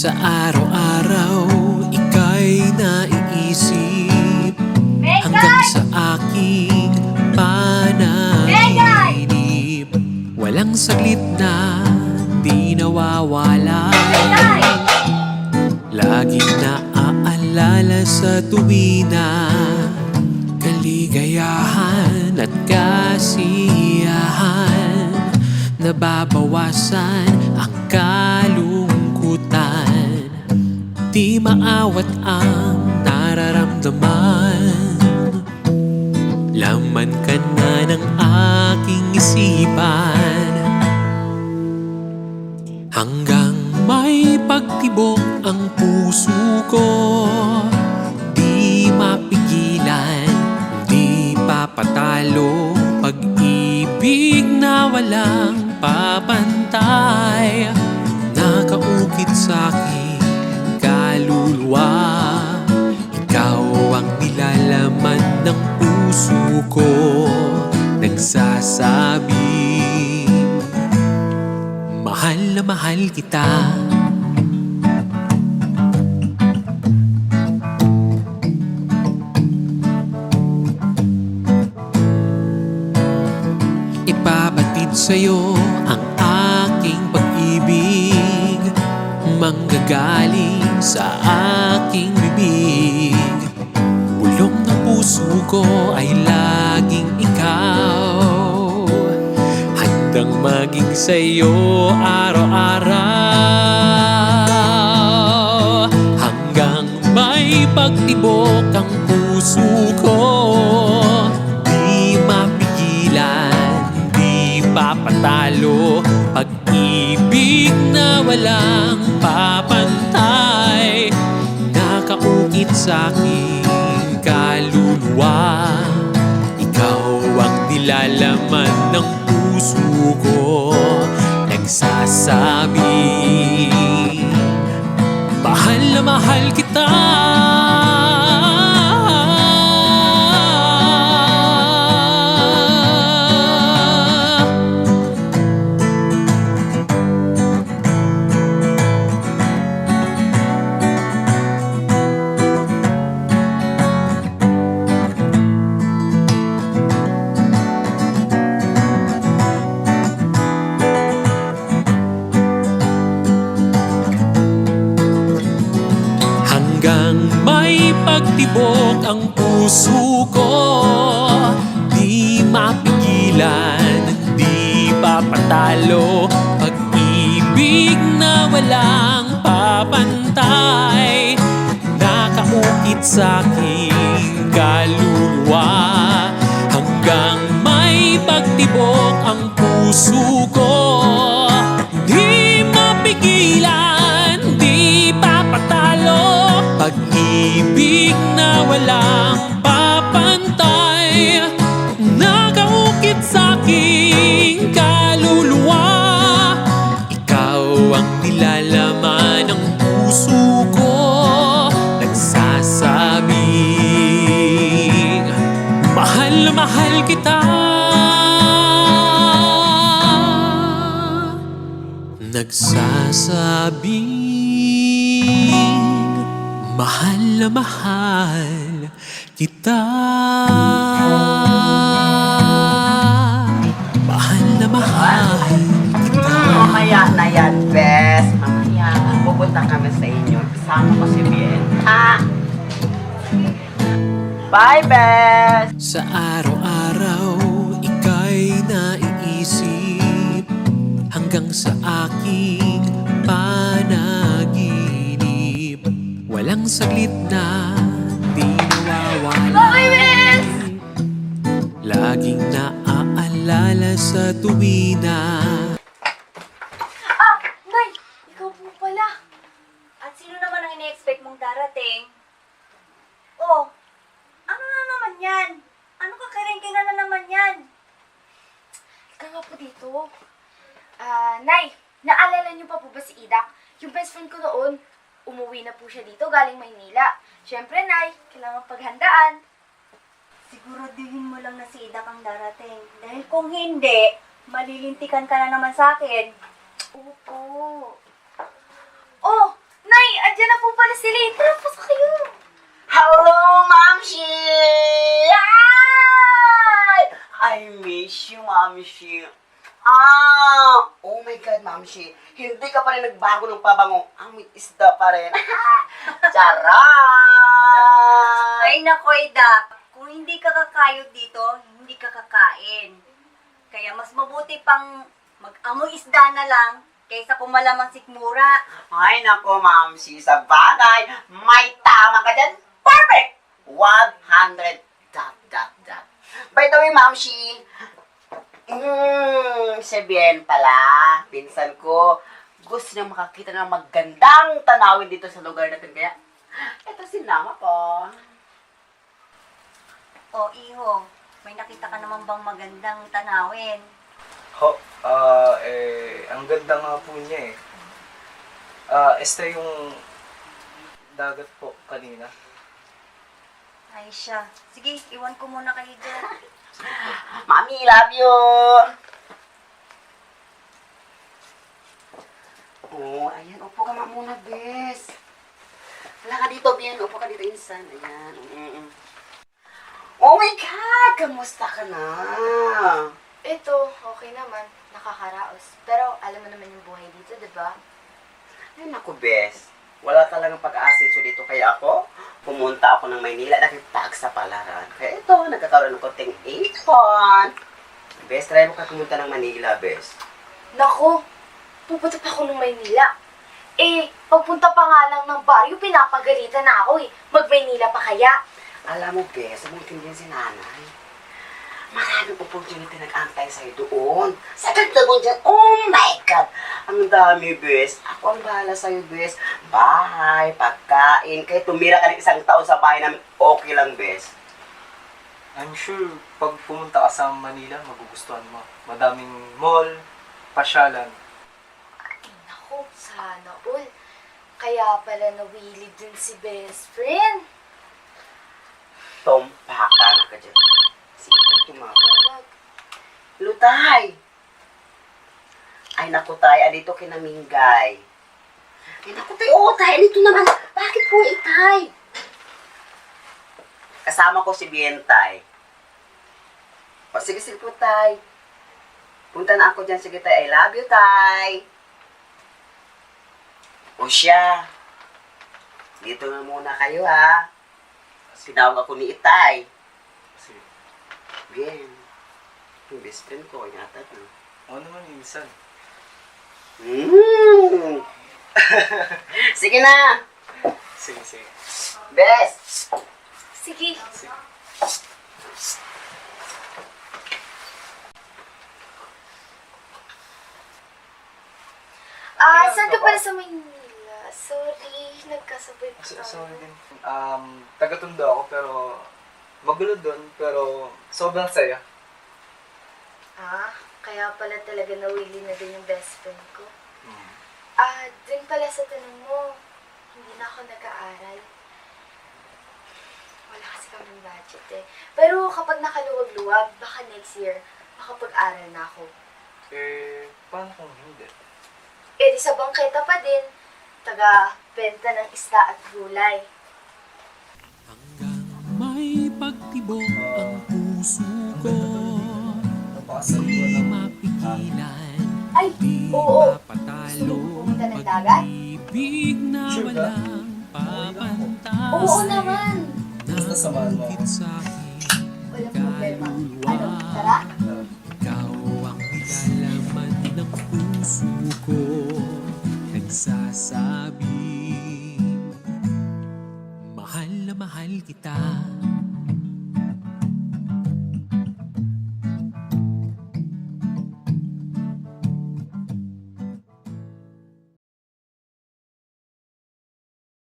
Sa araw-araw, ika'y naiisip hanggang sa aking panaginip. Walang saglit na di nawawala, laging naaalala sa tuwina. Kaligayahan at kasiyahan, nababawasan ang kalungkutan. Di maawat ang nararamdaman, laman ka na ng aking isipan. Hanggang may pagtibok ang puso ko, di mapigilan, di papatalo. Pag-ibig na walang papantay, nakaukit sa'kin kaluluwa. Ikaw ang nilalaman ng puso ko, nagsasabing mahal na mahal kita. Ibabatid sa'yo ang aking pag-ibig, manggagaling sa aking bibig. Bulong ng puso ko ay laging ikaw, handang maging sa'yo araw-araw. Hanggang may pagtibok ang puso ko, di mapigilan, di papatalo. Pag-ibig na walang papantay, nakaukit sa'king kaluluwa. Ikaw ang nilalaman ng puso ko, nagsasabing mahal na mahal kita. Hanggang may pagtibok ang puso ko, di mapigilan, di papatalo. Pag-ibig na walang papantay, nakaukit sa'king kaluluwa. Hanggang may pagtibok ang puso ko, di mapigilan, di papatalo. Pag-ibig na walang papantay, nakaukit sa'king kaluluwa. Ikaw ang nilalaman ng puso ko, nagsasabing mahal na mahal kita. Nagsasabing mahal na mahal kita. Mahal na mahal kita. Mamaya na yan, Bes. Mamaya, pupunta kami sa inyo. Kasama ko si Bien, ha? Bye, Bes! Sa araw-araw, ika'y naiisip hanggang sa aking panaginip. Walang saglit na di nawawala, laging naaalala sa tuwina. Ah! Nay! Ikaw po pala. At sino naman ang ine-expect mong darating? Oh, ano na naman yan? Ano kakerengkingan na naman yan? Ika nga po dito. Nay, naalala niyo pa po ba si Idak? Yung best friend ko noon, umuwi na po siya dito galing Maynila. Siyempre, Nay, kailangan paghandaan. Siguraduhin mo lang na si Idak ang darating. Dahil kung hindi, malilintikan ka na naman sa akin. Opo. Oh, Nay, andyan na po pala sila. Tara, pasok kayo. Hello, Mamshi! Ay! I miss you, Mamshi. Oh my God, Mamshi. Hindi ka pa rin nagbago ng pabango. Amoy isda pa rin. Charan! Ay nako, Ida. Kung hindi ka kakayod dito, hindi ka kakain. Kaya mas mabuti pang mag-amoy isda na lang kaysa kumalamang sikmura. Ay, nako, Mamshi. Sa bagay, may tama ka dyan. Perfect! 100 ... By the way, Mamshi, si Bien pala, pinsan ko, gusto niya makakita ng magandang tanawin dito sa lugar natin. Kaya, eto sinama ko. O, Iho, may nakita ka naman bang magandang tanawin? Ang ganda nga po niya eh. Este yung dagat po kanina. Ay siya. Sige, iwan ko muna kayo dyan. Mami, love you! Oh, ayan, upo ka muna, bes. Wala ka dito, Bien. Upo ka dito, insan. Ayan. Oh my God! Kamusta ka na? Ito, okay naman. Nakakaraos. Pero alam mo naman yung buhay dito, di ba? Ay, naku, bes. Wala talagang pag-aasenso dito. Kaya ako, pumunta ako ng Maynila nakipagsapalaran. Kaya ito, nagkakaroon ng konting ipon. Bes, try mo ka pumunta ng Manila, bes. Nako, pupunta pa ako ng Maynila. Pagpunta pa nga lang ng baryo, pinapagalitan na ako eh. Mag-Maynila pa kaya? Alam mo, bes, sabutin din si nanay. Maraming opportunity nag-antay sa'yo doon. Sa ganda mo dyan, oh my God! Ang dami, bes. Ako ang bahala sa'yo, bes. Bahay, pagkain, kahit tumira ka ng isang taon sa bahay namin, okay lang, bes. I'm sure pag pumunta ka sa Manila, magugustuhan mo. Madaming mall, pasyalan. Ay, nako, sana all. Kaya pala nawilid din si best friend. Tumpaka na ka dyan. Sige, tumawag. Tawag. Lutay! Ay, naku, tay. Andito kinamingay. Ay, naku, tay. Oo, tay. Andito naman. Bakit po, itay? Kasama ko si Bientay. O, sige, sige po, tay. Punta na ako dyan. Sige, tay. I love you, tay. O siya. Dito na muna kayo, ha. Sinawag ako ni Itay. Kasi, Bien. Yung best friend ko, yata na. ano naman yung minsan? Sige na. Sige, sige. Best. Sige. Sige. Saan ka pala sa Maynila? Sorry, nagkasabay pa tayo. Sorry din. Taga-Tondo ako pero magulo doon pero sobrang saya. Kaya pala talaga nawili na din yung best friend ko. Hmm. Din pala sa tanong mo, hindi na ako nag-aaral. Wala kasi kaming budget eh. Pero kapag nakaluwag-luwag, baka next year, makapag-aral na ako. Paano kung hindi? Di sa bangketa pa din, taga-benta ng isda at gulay. Hanggang may pagtibok ang puso ko, di mapigilan, Ay, di oo. mapatalo, Pumunta ng dagat? pag-ibig na Sure ka? walang papantas. Oo naman. Basta samahan mo ako. Nangungkit sa'kin, Walang problema. Ano, tara? ikaw ang nilalaman ng puso ko, nagsasabi, mahal na mahal kita.